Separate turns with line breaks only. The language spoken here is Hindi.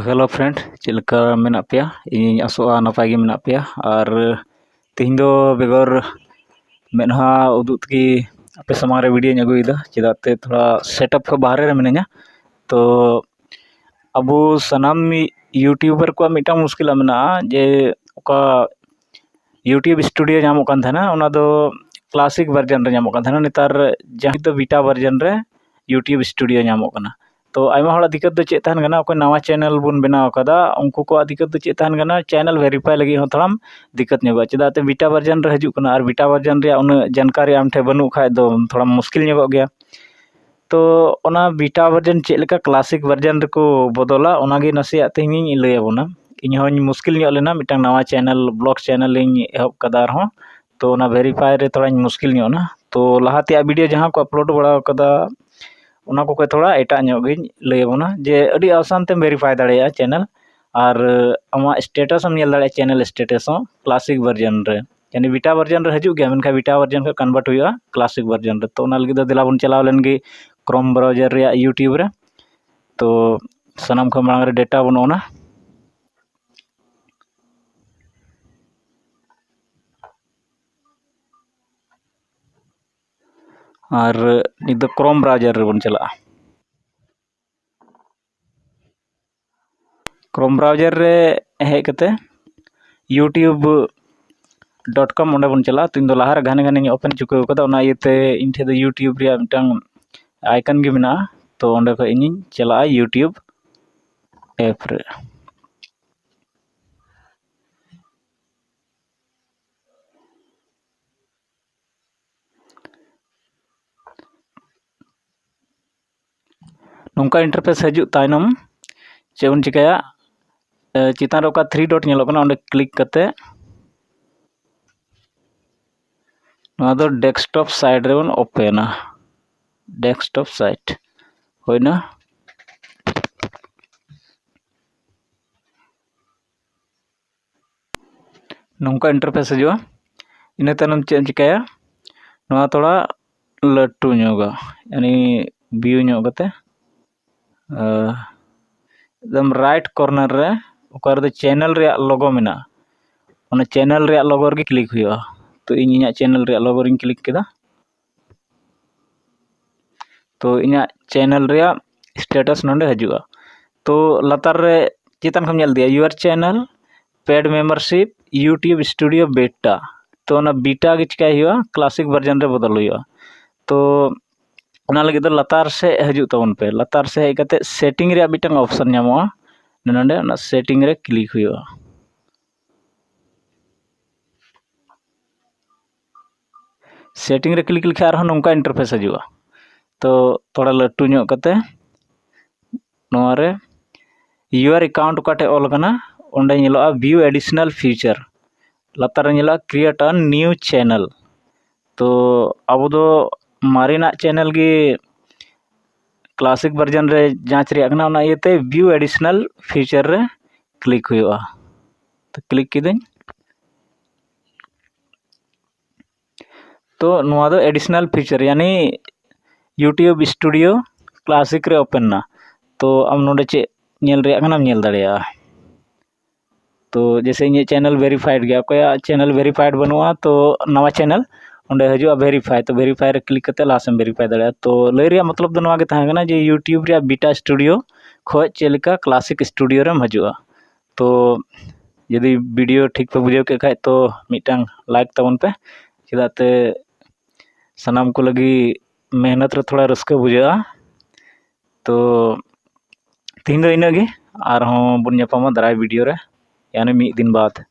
हेलो फ्रेंड चेलका मेना पेया इन आसोआ नपाय गे मेना पेया और तेहिं दो बेगर मेनहा उदुग तगी आपे समारे वीडियो अगुइदा चेदाते थोड़ा सेटअप को बाहर रे मिनाया तो अबो सनाम यूट्यूबर को मिटा मुश्किल मेना जे ओका यूट्यूब स्टूडियो नामो कान थाना ओना दो क्लासिक वर्जन रे नामो कान थाना नेतार जहां दो बीटा वर्जन रे यूट्यूब स्टूडियो नामो काना तो आयमा हड़ा दिक्कत दो चेक तहन गना कोई नवा चैनल बुन बनाव कदा उनको को दिक्कत दो चेक तहन गना चैनल वेरीफाई लगी हो थोड़ा दिक्कत नोगा चेदाते बीटा वर्जन रे हजू कना और बीटा वर्जन रे उन जानकारी आम ठे बनु खाय दो थोड़ा मुश्किल नोगा गया तो ओना बीटा वर्जन चेक लेका क्लासिक वर्जन रे को बदला ओनागे नसिया तेहिं लय आबोना इन हों मुश्किल नोग लेना मिटन नवा चैनल ब्लॉग चैनल एहब कदा रहो तो ओना वेरीफाई रे थोड़ा मुश्किल नोग ना तो लहाते वीडियो जहां को अपलोड बड़ा कदा उना को थोड़ा एटा लैबना जे अड़ी आसान ते वेरीफाई दाड़े चैनल और आमा स्टेटस हम दाड़े चैनल स्टेटस क्लासिक वर्जन रे यानी बीटा वर्जन रे हजू गया मेनखा बीटा वर्जन का कन्वर्ट हुआ क्लासिक वर्जन रे तो लगे दिला बन चलाव लेनगे क्रोम ब्राउजर रे यूट्यूब रे तो सनाम को मांग रे डेटा बनोना और निद क्रोम ब्राउजर रे बन चला क्रोम ब्राउजर रे हेज कते youtube.com ओंडे बन चला तो इन दो लहार घाने घाने ओपन चुकाव कदा ओना इते इन ठे दो यूट्यूब रे मिटन आइकन गे मेना तो ओंडे को इन चला यूट्यूब ऐप रे नोंका इंटरफेस हजू तायनम चे बन चिकाया चितान रे थ्री डॉट ओंडे क्लिक कते डेस्कटॉप साइड रे बन ओपना डेस्कटॉप साइट होइना नोंका इंटरफेस हजूआ इन तनम चे चिकाया थोड़ा लट्टू नोगा यानी व्यू नोगते एकदम राइट कॉर्नर रे ओकर दो चैनल रे लोगो मेना ओना चैनल रे लोगो रे क्लिक हुआ तो इन चैनल रे लोगो रे क्लिक केदा तो इन चैनल रे स्टेटस नोंडे हजूआ तो लतार रे चितान खम नेल दिया your channel paid membership YouTube studio beta तो ना बीटा गे चिका हुआ क्लासिक वर्जन रे बदल हुआ तो लगे तो लतार से हजू तबन पे लतार से हेज कते सेटिंग रे मिटन ऑप्शन नामोआ नोंडे ना सेटिंग रे क्लिक हुआ सेटिंग रे क्लिक लिखा रहा नोंका इंटरफेस हजूआ तो थोड़ा लट्टू नोग कते नोआ रे यूर अकाउंट काटे ऑल कना ओंडे नेलोआ व्यू एडिशनल फीचर लतार रे नेलोआ क्रिएट अ न्यू चैनल तो अब दो मारिना चैनल गे क्लासिक वर्जन रे जांच रे अगना ओना इते व्यू एडिशनल फीचर रे क्लिक हुआ तो क्लिक किदें तो नोआ दो एडिशनल फीचर यानी यूट्यूब स्टूडियो क्लासिक रे ओपन ना तो आम नोडे चे नेल रे अगना नेल दाड़ेया तो जैसे इन चैनल वेरीफाइड गया कोई चैनल वेरीफाइड बनुआ तो नवा चैनल ओंडे हजूआ वेरीफाई तो वेरीफाई रे क्लिक करते लास्ट वेरीफाई दाड़ा तो लय रे मतलब दो नवा गे ताहे कना जे यूट्यूब रे बीटा स्टूडियो खोज चेलिका क्लासिक स्टूडियो रेम हजूआ तो यदि वीडियो ठीक पे बुझे के खाय तो मिटन लाइक तबन पे चेदाते सनाम को लगी मेहनत रे थोड़ा रस्का बुझा तो तीन दो इना गे आर हों बुन दाराय वीडियो रे यानी 1 दिन बाद।